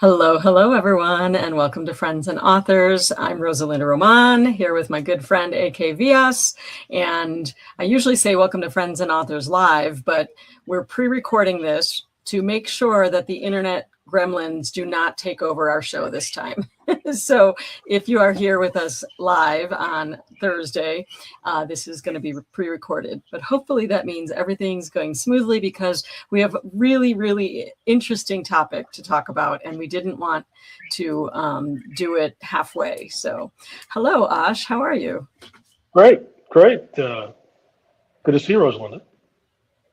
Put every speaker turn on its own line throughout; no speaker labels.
Hello, hello, everyone, and welcome to Friends and Authors. I'm Rosalinda Roman, here with my good friend, A.K. Vias, and I usually say welcome to Friends and Authors Live, but we're pre-recording this to make sure that the internet gremlins do not take over our show this time. So if you are here with us live on Thursday, this is going to be pre-recorded, but hopefully that means everything's going smoothly because we have a really interesting topic to talk about and we didn't want to do it halfway. So hello, Aash, how are you?
Great. Good to see you, Rosalinda.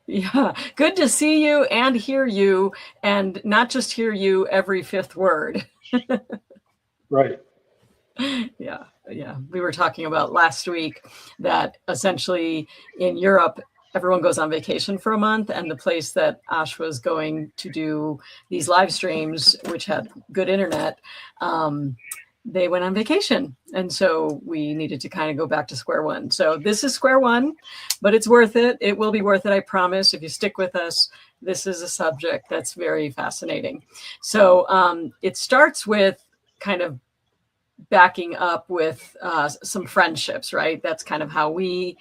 Yeah, good to see you and hear you, and not just hear you every fifth word.
Right.
Yeah. We were talking about last week that essentially in Europe, everyone goes on vacation for a month, and the place that Ash was going to do these live streams, which had good internet, they went on vacation. And so we needed to kind of go back to square one. So this is square one, but it's worth it. It will be worth it, I promise. If you stick with us, this is a subject that's very fascinating. So it starts with kind of backing up with some friendships, right? That's kind of how we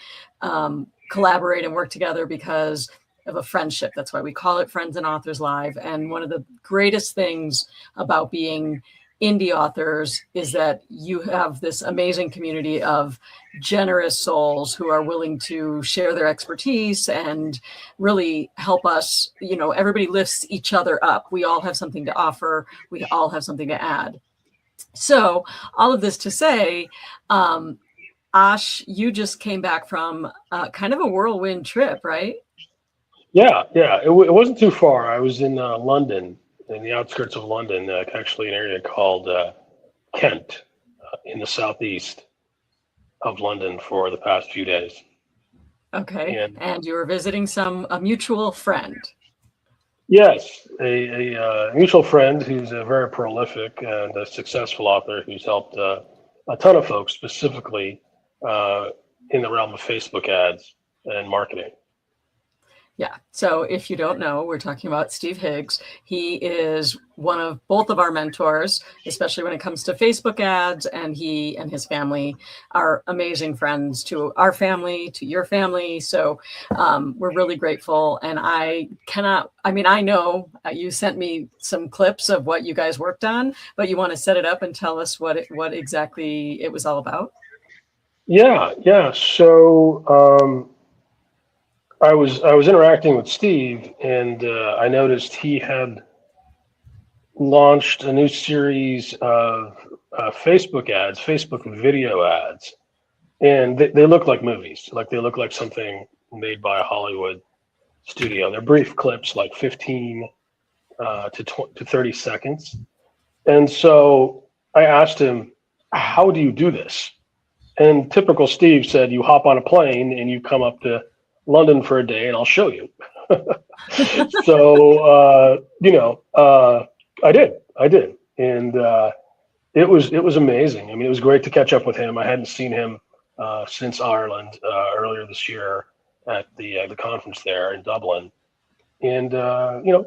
collaborate and work together because of a friendship. That's why we call it Friends and Authors Live. And one of the greatest things about being indie authors is that you have this amazing community of generous souls who are willing to share their expertise and really help us. You know, everybody lifts each other up. We all have something to offer. We all have something to add. So all of this to say, Ash, you just came back from kind of a whirlwind trip, right?
Yeah. It wasn't too far. I was in London, in the outskirts of London, actually an area called Kent, in the southeast of London for the past few days.
Okay.
And
And you were visiting a mutual friend.
yes, a mutual friend who's a very prolific and a successful author who's helped a ton of folks, specifically uh, in the realm of Facebook ads and marketing.
Yeah. So if you don't know, we're talking about Steve Higgs. He is one of both of our mentors, especially when it comes to Facebook ads. And he and his family are amazing friends to our family, to your family. So we're really grateful. And I know you sent me some clips of what you guys worked on, but you want to set it up and tell us what exactly it was all about?
Yeah. So I was interacting with Steve, and I noticed he had launched a new series of Facebook ads, Facebook video ads, and they look like movies. Like they look like something made by a Hollywood studio. They're brief clips, like 15 to 30 seconds. And so I asked him, "How do you do this?" And typical Steve said, "You hop on a plane and you come up to London for a day, and I'll show you." So I did, and it was amazing. I mean, it was great to catch up with him. I hadn't seen him since Ireland earlier this year at the conference there in Dublin. And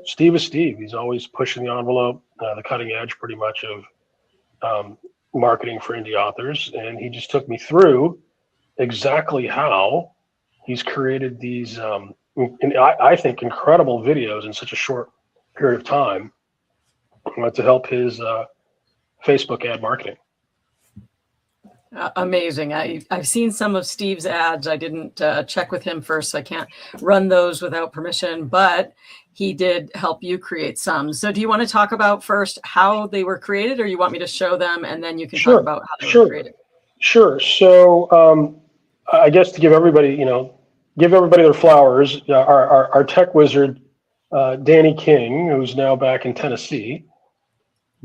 Steve is Steve. He's always pushing the envelope, the cutting edge, pretty much of marketing for indie authors. And he just took me through exactly how he's created these, I think, incredible videos in such a short period of time to help his Facebook ad marketing.
Amazing. I've seen some of Steve's ads. I didn't check with him first, so I can't run those without permission, but he did help you create some. So do you want to talk about first how they were created, or you want me to show them and then you can talk about how they were created?
Sure. So I guess to give everybody their flowers, our tech wizard, Danny King, who's now back in Tennessee.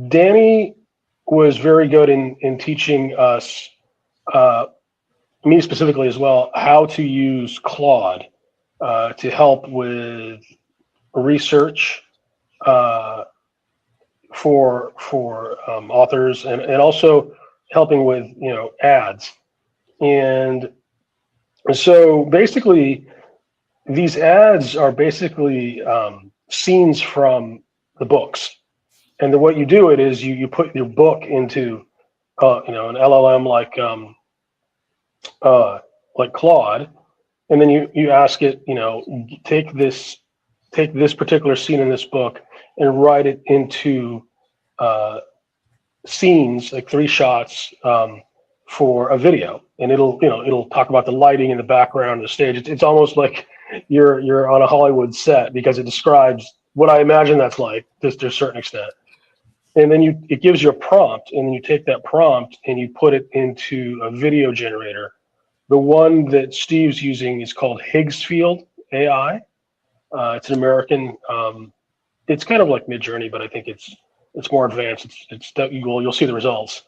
Danny was very good in teaching us, me specifically as well, how to use Claude to help with research for authors, and also helping with ads. And so basically, these ads are basically scenes from the books. And the way you do it is you put your book into an LLM like Claude, and then you ask it, take this particular scene in this book and write it into scenes, like 3 shots, for a video, and it'll talk about the lighting in the background, the stage. It's almost like you're on a Hollywood set, because it describes what I imagine that's like, just to a certain extent. And then it gives you a prompt, and then you take that prompt and you put it into a video generator. The one that Steve's using is called Higgsfield AI. It's an American. It's kind of like Midjourney, but I think it's more advanced. You'll see the results.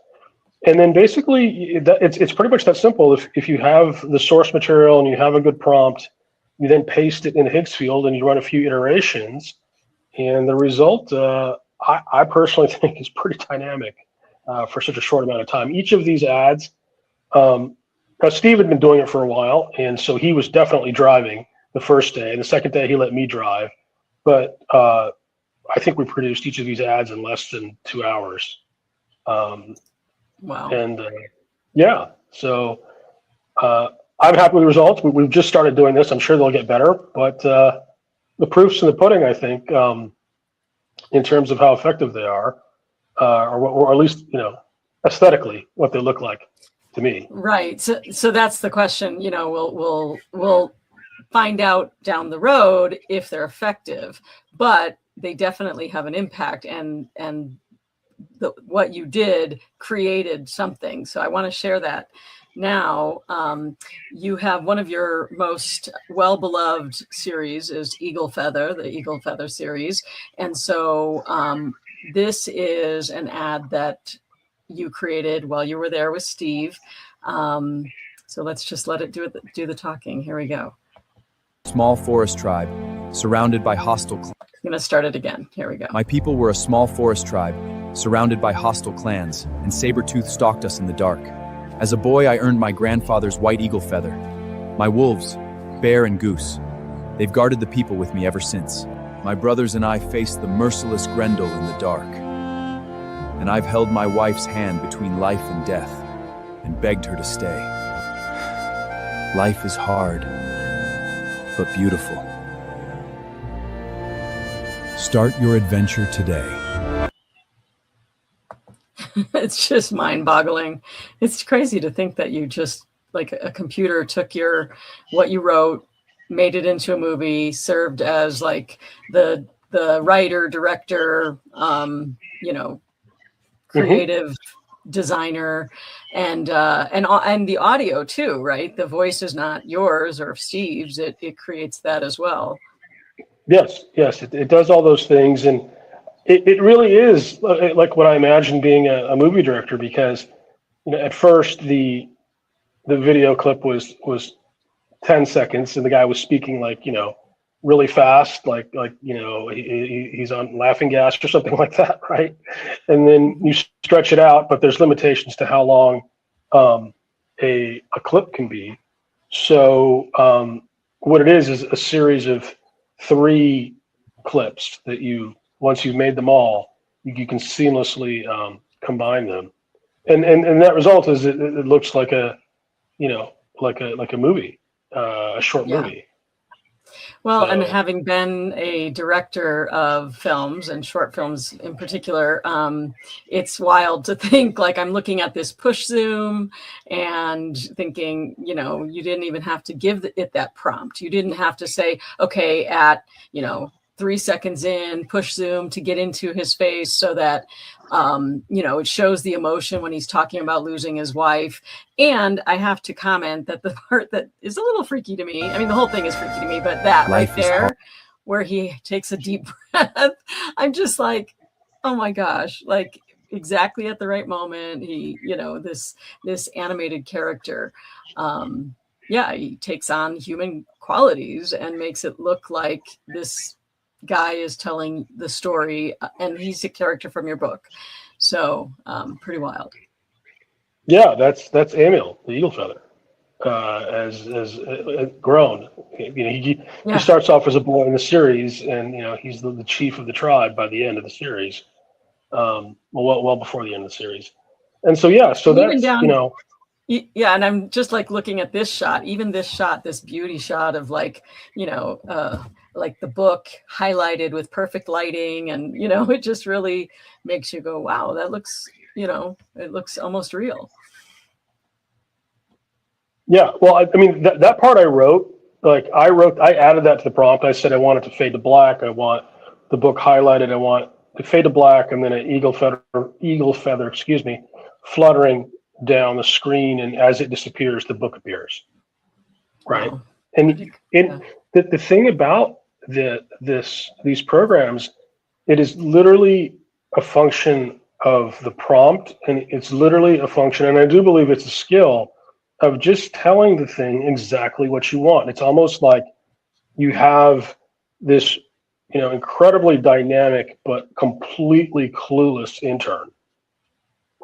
And then basically, it's pretty much that simple. If you have the source material and you have a good prompt, you then paste it in Higgsfield and you run a few iterations, and the result, I personally think, is pretty dynamic for such a short amount of time. Each of these ads, Steve had been doing it for a while, and so he was definitely driving the first day. And the second day, he let me drive. But I think we produced each of these ads in less than 2 hours.
Wow.
And yeah, so I'm happy with the results. We've just started doing this. I'm sure they'll get better, but the proof's in the pudding, I think, in terms of how effective they are, or at least, aesthetically, what they look like to me.
Right. So that's the question. We'll find out down the road if they're effective, but they definitely have an impact, and what you did created something. So I want to share that now. You have one of your most well-beloved series is the Eagle Feather series. And so this is an ad that you created while you were there with Steve. So let's just let it do the talking. Here we go.
Small forest tribe, surrounded by hostile clans.
I'm going to start it again. Here we go.
My people were a small forest tribe, surrounded by hostile clans, and Sabretooth stalked us in the dark. As a boy, I earned my grandfather's white eagle feather. My wolves, Bear and Goose, they've guarded the people with me ever since. My brothers and I faced the merciless Grendel in the dark. And I've held my wife's hand between life and death, and begged her to stay. Life is hard, but beautiful. Start your adventure today.
It's just mind-boggling. It's crazy to think that you just, like, a computer took what you wrote, made it into a movie, served as like the writer, director, creative designer, and the audio too, right? The voice is not yours or Steve's. It creates that as well.
Yes, it does all those things, and it really is like what I imagine being a movie director, because at first the video clip was 10 seconds, and the guy was speaking like really fast, like he's on laughing gas or something like that, right? And then you stretch it out, but there's limitations to how long a clip can be. So what it is a series of 3 clips that once you've made them all, you can seamlessly combine them, and that result is it looks like a movie, a short movie.
Well, and having been a director of films and short films in particular, it's wild to think, like, I'm looking at this push zoom and thinking, you didn't even have to give it that prompt. You didn't have to say, okay, at 3 seconds in, push zoom to get into his face so that, it shows the emotion when he's talking about losing his wife. And I have to comment that the part that is a little freaky to me, I mean, the whole thing is freaky to me, but that right there, where he takes a deep breath, I'm just like, oh my gosh, like exactly at the right moment. He, this animated character, he takes on human qualities and makes it look like this guy is telling the story, and he's a character from your book. So pretty wild.
Yeah, that's Emil, the eagle feather, as grown. He starts off as a boy in the series, and he's the chief of the tribe by the end of the series. well before the end of the series. And so, yeah, so
And even
that's,
down, yeah, and I'm just like looking at this shot, even this shot, this beauty shot of like, like the book highlighted with perfect lighting, and it just really makes you go, wow, that looks, it looks almost real.
Yeah, well, I mean, that part I wrote, I added that to the prompt. I said I want it to fade to black. I want the book highlighted. I want to fade to black, and then an eagle feather, excuse me, fluttering down the screen, and as it disappears, the book appears. Right.
Wow.
And the thing about these programs, it is literally a function of the prompt, and it's literally a function, and I do believe it's a skill of just telling the thing exactly what you want. It's almost like you have this, incredibly dynamic but completely clueless intern,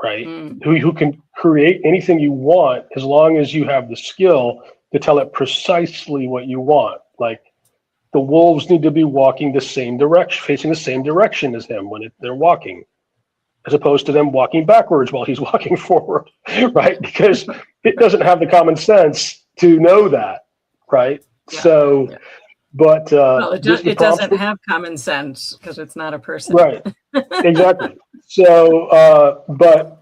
right? Who can create anything you want as long as you have the skill to tell it precisely what you want. Like, the wolves need to be walking the same direction, facing the same direction as him when they're walking, as opposed to them walking backwards while he's walking forward, right? Because it doesn't have the common sense to know that, right?
Yeah.
So,
yeah.
But
well, it doesn't have common sense because it's not a person,
right? Exactly. So, but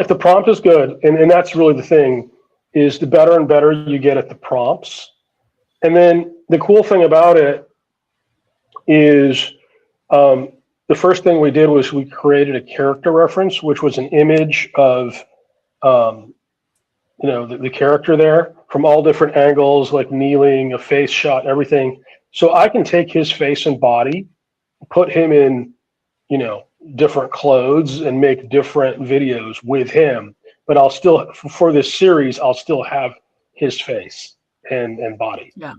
if the prompt is good, and that's really the thing, is the better and better you get at the prompts. And then the cool thing about it is, the first thing we did was we created a character reference, which was an image of, the character there from all different angles, like kneeling, a face shot, everything. So I can take his face and body, put him in, different clothes, and make different videos with him. But I'll still, for this series, I'll still have his face and body.
Yeah.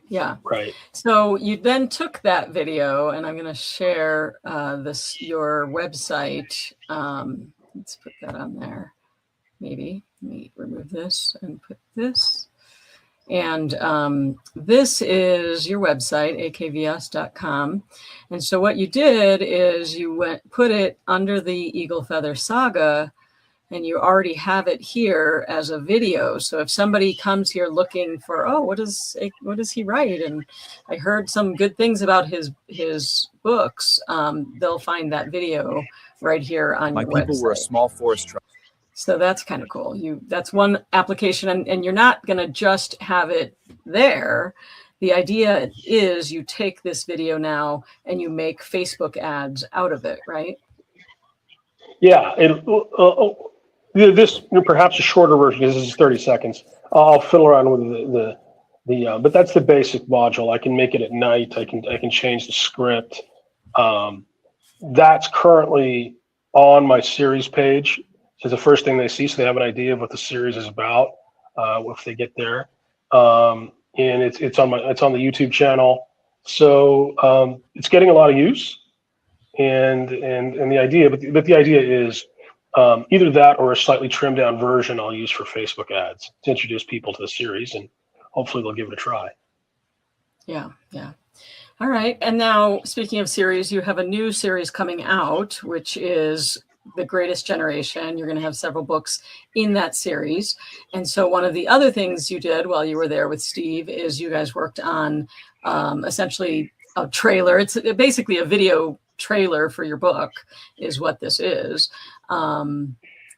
Yeah.
Right.
So you then took that video, and I'm going to share your website. Let's put that on there. Maybe let me remove this and put this. And this is your website, akvs.com. And so what you did is you put it under the Eagle Feather Saga, and you already have it here as a video. So if somebody comes here looking for, what does he write? And I heard some good things about his books, they'll find that video right here on your website.
My people were a small forest tribe.
So that's kind of cool. That's one application, and you're not going to just have it there. The idea is you take this video now and you make Facebook ads out of it, right?
Yeah. This perhaps a shorter version, because this is 30 seconds. I'll fiddle around with but that's the basic module. I can make it at night. I can change the script. That's currently on my series page. So the first thing they see, so they have an idea of what the series is about if they get there. And it's on the YouTube channel. So it's getting a lot of use. And the idea, but the idea is either that or a slightly trimmed down version I'll use for Facebook ads to introduce people to the series, and hopefully they'll give it a try.
Yeah. All right. And now, speaking of series, you have a new series coming out, which is The Greatest Generation. You're going to have several books in that series. And so one of the other things you did while you were there with Steve is you guys worked on essentially a trailer. It's basically a video trailer for your book is what this is.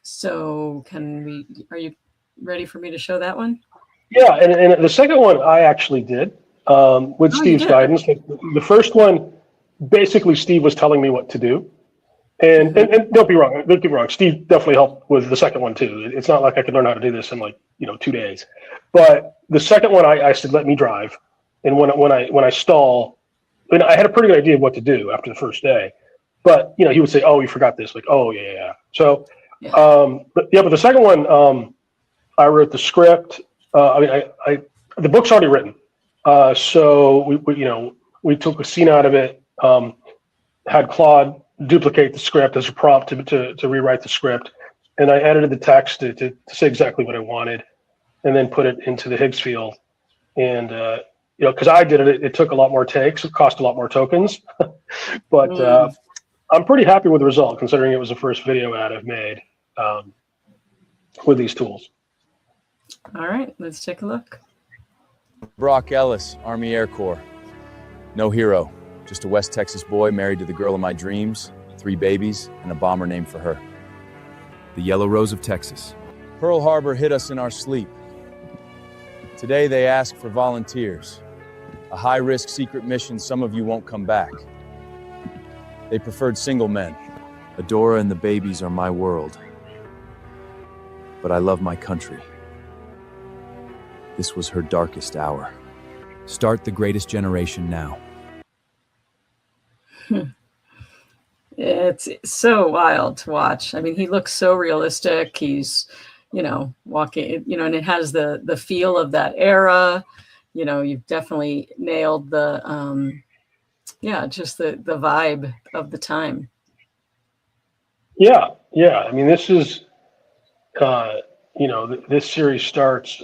So are you ready for me to show that one?
Yeah, and the second one I actually did with Steve's guidance. The first one, basically Steve was telling me what to do. And don't get me wrong, Steve definitely helped with the second one too. It's not like I could learn how to do this in 2 days. But the second one I said, let me drive. And when I stall, and I had a pretty good idea of what to do after the first day. But he would say, "Oh, you forgot this." Like, "Oh, yeah." So but the second one, I wrote the script. The book's already written. So we took a scene out of it, had Claude duplicate the script as a prompt to rewrite the script, and I edited the text to say exactly what I wanted, and then put it into the Higgs field. And because I did it, it took a lot more takes. It cost a lot more tokens, but I'm pretty happy with the result, considering it was the first video ad I've made with these tools.
All right, let's take a look.
Brock Ellis, Army Air Corps. No hero, just a West Texas boy married to the girl of my dreams, 3 babies, and a bomber named for her. The Yellow Rose of Texas. Pearl Harbor hit us in our sleep. Today they ask for volunteers. A high-risk secret mission some of you won't come back. They preferred single men. Adora and the babies are my world. But I love my country. This was her darkest hour. Start the greatest generation now.
It's so wild to watch. I mean, he looks so realistic. He's, walking, and it has the feel of that era. You've definitely nailed the, just the vibe of the time.
Yeah. I mean, this is, this series starts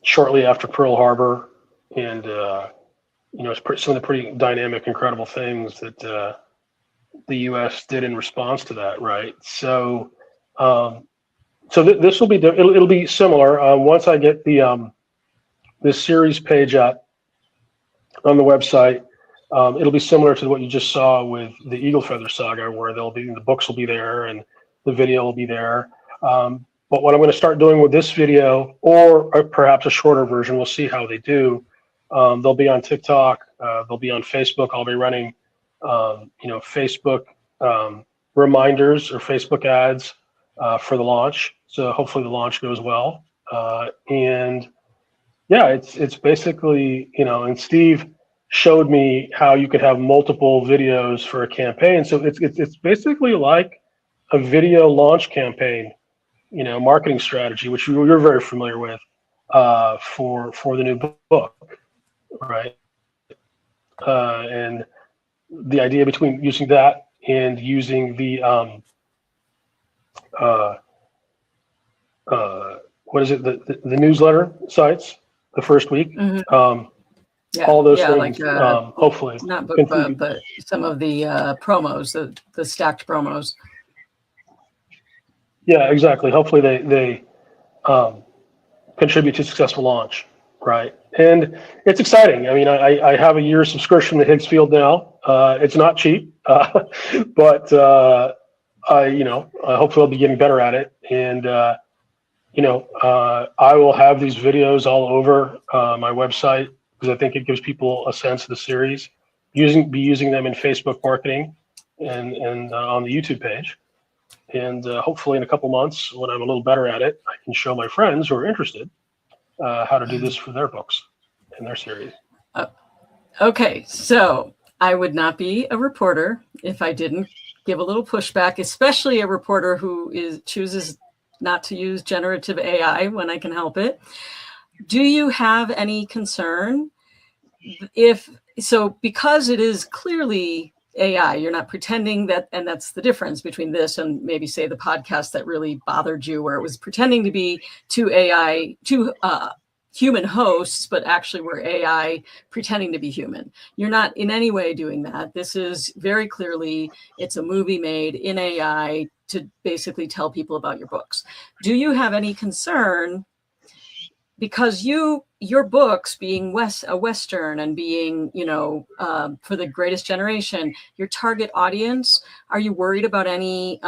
shortly after Pearl Harbor, and it's some of the pretty dynamic, incredible things that the U.S. did in response to that, right? So, this will be it'll be similar. Once I get this series page up on the website, it'll be similar to what you just saw with the Eagle Feather Saga, where the books will be there and the video will be there. But what I'm going to start doing with this video, or perhaps a shorter version, we'll see how they do. They'll be on TikTok. They'll be on Facebook. I'll be running, Facebook reminders or Facebook ads for the launch. So hopefully the launch goes well. And yeah, it's basically, and Steve showed me how you could have multiple videos for a campaign. So it's basically like a video launch campaign, marketing strategy, which you're very familiar with for the new book, right? And the idea between using that and using the what is it, the newsletter sites the first week, all those things, like, hopefully
not book club, but some of the promos, the stacked promos.
Yeah, exactly. Hopefully they contribute to successful launch, right? And it's exciting. I mean, I have a year subscription to Higgsfield now. It's not cheap, but hopefully I'll be getting better at it. And I will have these videos all over my website, because I think it gives people a sense of the series. Be using them in Facebook marketing and on the YouTube page. And hopefully in a couple months, when I'm a little better at it, I can show my friends who are interested how to do this for their books and their series.
Okay, so I would not be a reporter if I didn't give a little pushback, especially a reporter who chooses not to use generative AI when I can help it. Do you have any concern because it is clearly AI, you're not pretending that, and that's the difference between this and maybe say the podcast that really bothered you, where it was pretending to be two human hosts, but actually were AI pretending to be human. You're not in any way doing that. This is very clearly, it's a movie made in AI to basically tell people about your books. Do you have any concern, because your books being a Western and being, for the greatest generation, your target audience, are you worried about any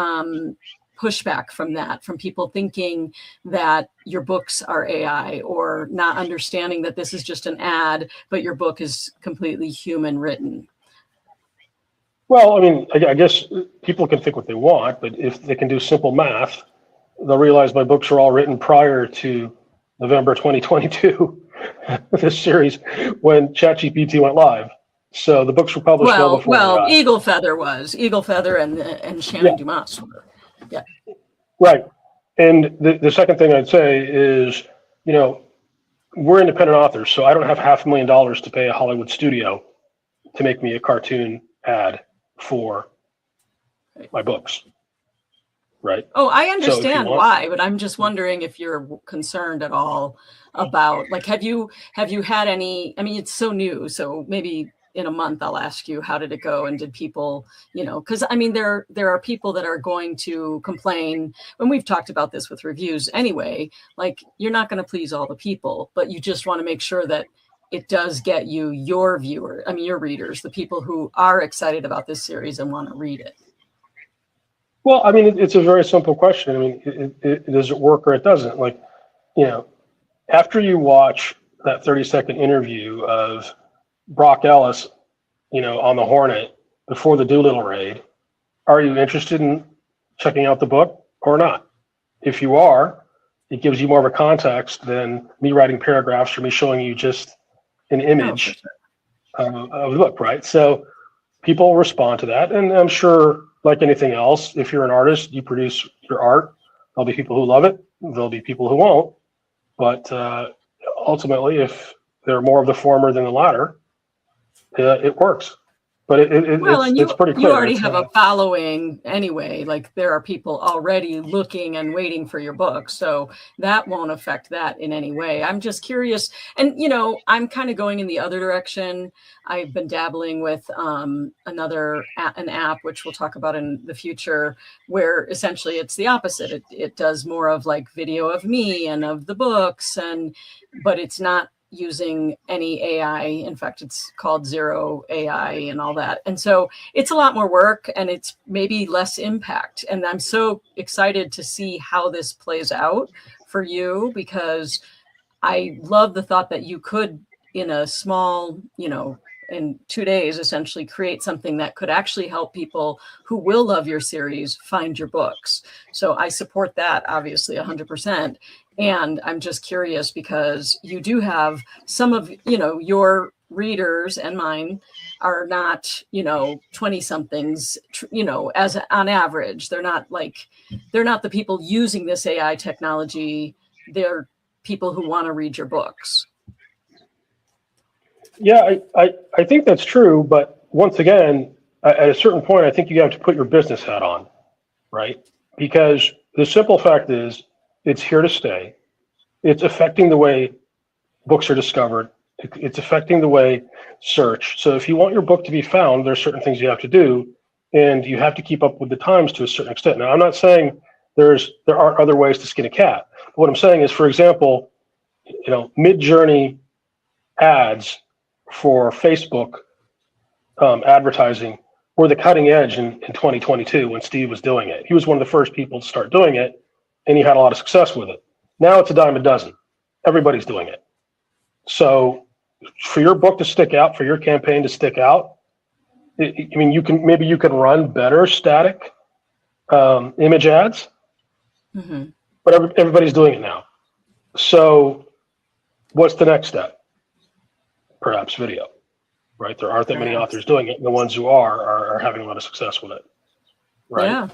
pushback from that, from people thinking that your books are AI, or not understanding that this is just an ad, but your book is completely human written?
Well, I mean, I guess people can think what they want, but if they can do simple math, they'll realize my books are all written prior to November 2022, this series, when ChatGPT went live. So the books were published well before.
Well, Eagle Feather and Shannon Dumas were. Yeah.
Right. And the second thing I'd say is, we're independent authors, so I don't have $500,000 to pay a Hollywood studio to make me a cartoon ad for my books. Right.
Oh, I understand why, but I'm just wondering if you're concerned at all about, like, have you had any, I mean, it's so new, so maybe in a month, I'll ask you, how did it go? And did people, because I mean, there are people that are going to complain, and we've talked about this with reviews anyway, like you're not going to please all the people, but you just want to make sure that it does get you your your readers, the people who are excited about this series and want to read it.
Well, I mean, it's a very simple question. I mean, does it work or it doesn't? Like, after you watch that 30-second interview of Brock Ellis, on the Hornet before the Doolittle raid, are you interested in checking out the book or not? If you are, it gives you more of a context than me writing paragraphs or me showing you just an image of the book, right? So people respond to that, and I'm sure, like anything else, if you're an artist, you produce your art. There'll be people who love it. There'll be people who won't. But ultimately, if they're more of the former than the latter, it works. But it's pretty clear.
You already have a following anyway. Like there are people already looking and waiting for your book. So that won't affect that in any way. I'm just curious. And, I'm kind of going in the other direction. I've been dabbling with an app, which we'll talk about in the future, where essentially it's the opposite. It does more of like video of me and of the books, but it's not using any AI. In fact, it's called Zero AI and all that. And so it's a lot more work and it's maybe less impact. And I'm so excited to see how this plays out for you, because I love the thought that you could, in a small, in 2 days, essentially create something that could actually help people who will love your series find your books. So I support that, obviously, 100%. And I'm just curious because you do have some of, your readers and mine are not, 20 somethings, as on average. They're not the people using this AI technology. They're people who want to read your books.
Yeah, I think that's true. But once again, at a certain point, I think you have to put your business hat on, right? Because the simple fact is, it's here to stay. It's affecting the way books are discovered. It's affecting the way search. So if you want your book to be found, there's certain things you have to do, and you have to keep up with the times to a certain extent. Now, I'm not saying there aren't other ways to skin a cat. But what I'm saying is, for example, Mid-Journey ads for Facebook advertising were the cutting edge in 2022 when Steve was doing it. He was one of the first people to start doing it, and he had a lot of success with it. Now it's a dime a dozen. Everybody's doing it. So for your book to stick out, for your campaign to stick out, you can run better static image ads, but everybody's doing it now. So what's the next step? Perhaps video, right? There aren't that many authors doing it. And the ones who are having a lot of success with it. Right.
Yeah.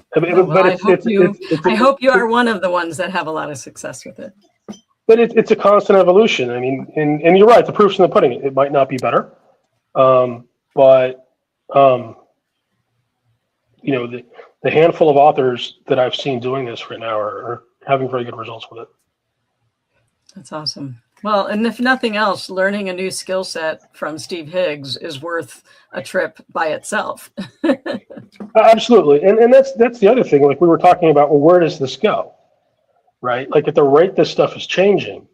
I hope you are one of the ones that have a lot of success with it.
But it's a constant evolution. I mean, and you're right. The proof's in the pudding. It might not be better, but the handful of authors that I've seen doing this right now are having very good results with it.
That's awesome. Well, and if nothing else, learning a new skill set from Steve Higgs is worth a trip by itself.
Absolutely. And that's the other thing. Like we were talking about, well, where does this go? Right? Like at the rate this stuff is changing,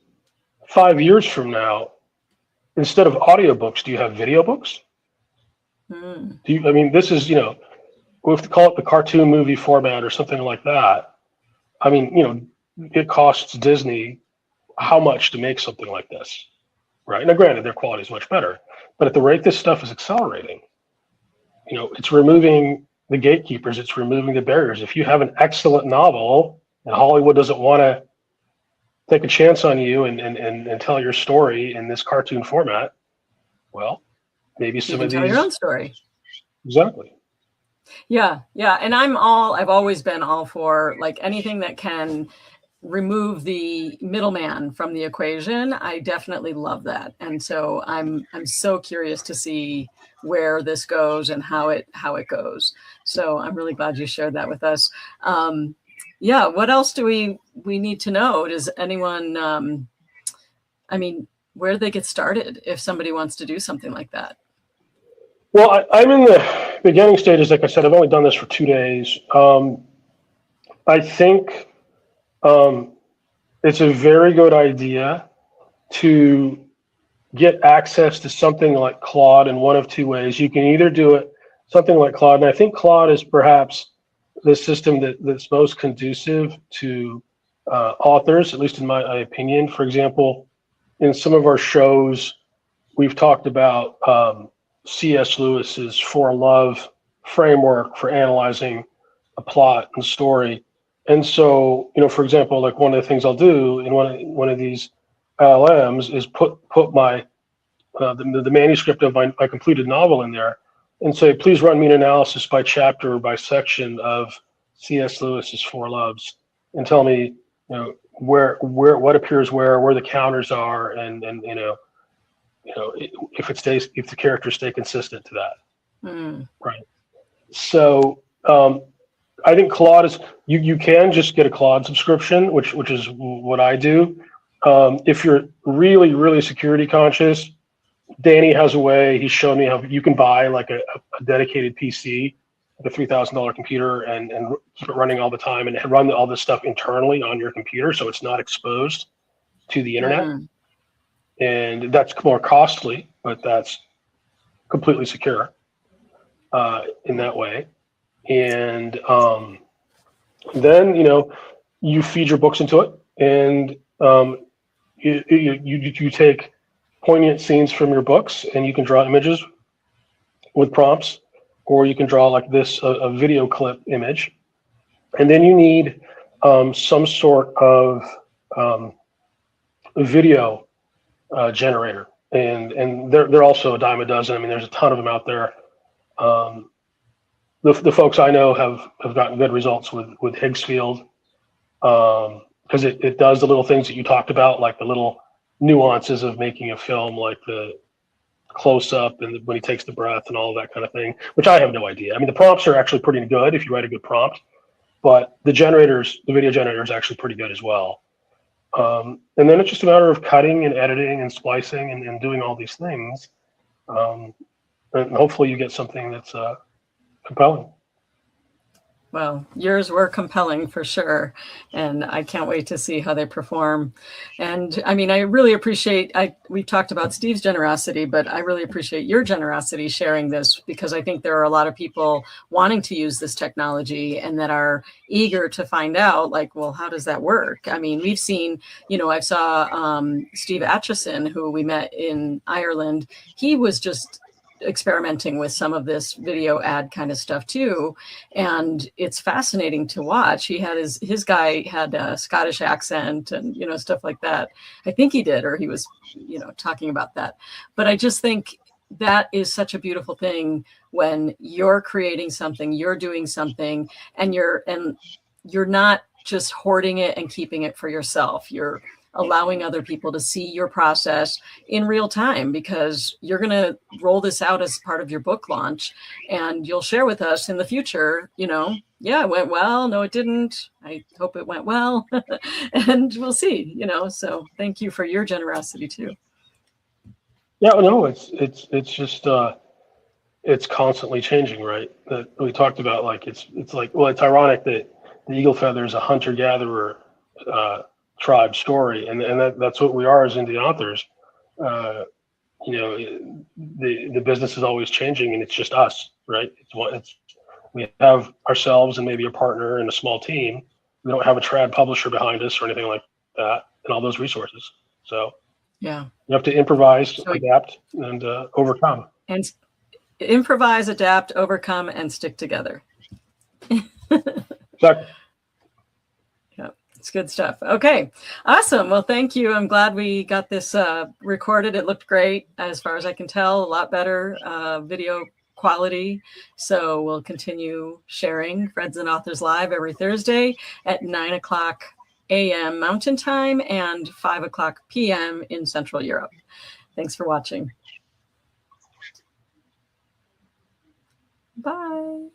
5 years from now, instead of audiobooks, do you have video books? This is, we have to call it the cartoon movie format or something like that. I mean, it costs Disney how much to make something like this, right? Now, granted, their quality is much better, but at the rate this stuff is accelerating, it's removing the gatekeepers, it's removing the barriers. If you have an excellent novel and Hollywood doesn't want to take a chance on you and tell your story in this cartoon format, well, maybe some of these.
Tell your own story.
Exactly.
Yeah. And I've always been all for like anything that can remove the middleman from the equation. I definitely love that. And so I'm so curious to see where this goes and how it goes. So I'm really glad you shared that with us. What else do we need to know? Does anyone, where do they get started if somebody wants to do something like that?
Well, I'm in the beginning stages. Like I said, I've only done this for 2 days. I think um, it's a very good idea to get access to something like Claude in one of two ways. You can either do it something like Claude, and I think Claude is perhaps the system that's most conducive to authors, at least in my opinion. For example, in some of our shows, we've talked about C.S. Lewis's For Love framework for analyzing a plot and story. And so, for example, like one of the things I'll do in one of these LLMs is put my the manuscript of my completed novel in there and say, please run me an analysis by chapter or by section of C.S. Lewis's Four Loves and tell me, where what appears where the counters are, and if the characters stay consistent to that. Right. So I think Claude is you can just get a Claude subscription, which is what I do. If you're really, really security conscious, Danny has a way. He's shown me how you can buy like a dedicated PC, like a $3,000 computer, and keep it running all the time and run all this stuff internally on your computer, so it's not exposed to the internet. And that's more costly, but that's completely secure in that way. And then you feed your books into it, and you take poignant scenes from your books, and you can draw images with prompts, or you can draw like this a video clip image, and then you need some sort of video generator, and they're also a dime a dozen. I mean, there's a ton of them out there. The folks I know have gotten good results with Higgsfield, because it does the little things that you talked about, like the little nuances of making a film, like the close up and when he takes the breath and all of that kind of thing, which I have no idea. I mean, the prompts are actually pretty good if you write a good prompt, but the video generator is actually pretty good as well. And then it's just a matter of cutting and editing and splicing and doing all these things. And hopefully you get something that's compelling.
Well, yours were compelling for sure, and I can't wait to see how they perform. And I mean, I really appreciate, we've talked about Steve's generosity, but I really appreciate your generosity sharing this, because I think there are a lot of people wanting to use this technology and that are eager to find out, like, well, how does that work? I mean, we've seen, I saw Steve Atchison, who we met in Ireland. He was just experimenting with some of this video ad kind of stuff too, and it's fascinating to watch. He had his guy had a Scottish accent and stuff like that. I think he did, or he was talking about that. But I just think that is such a beautiful thing when you're creating something, you're doing something, and you're not just hoarding it and keeping it for yourself. You're allowing other people to see your process in real time, because you're going to roll this out as part of your book launch, and you'll share with us in the future, yeah, it went well. No, it didn't. I hope it went well. And we'll see, so thank you for your generosity too.
Yeah, no, it's just, it's constantly changing, right? That we talked about, like, it's like, well, it's ironic that the eagle feather is a hunter-gatherer tribe story, and that's what we are as indie authors. The business is always changing, and it's just us, right? We have ourselves and maybe a partner and a small team. We don't have a trad publisher behind us or anything like that, and all those resources. So
yeah,
you have to improvise, adapt, and overcome.
And improvise, adapt, overcome, and stick together.
Exactly.
It's good stuff. Okay, awesome. Well, thank you. I'm glad we got this recorded. It looked great, as far as I can tell, a lot better video quality. So we'll continue sharing Friends and Authors Live every Thursday at 9:00 a.m. Mountain Time and 5:00 p.m. in Central Europe. Thanks for watching. Bye.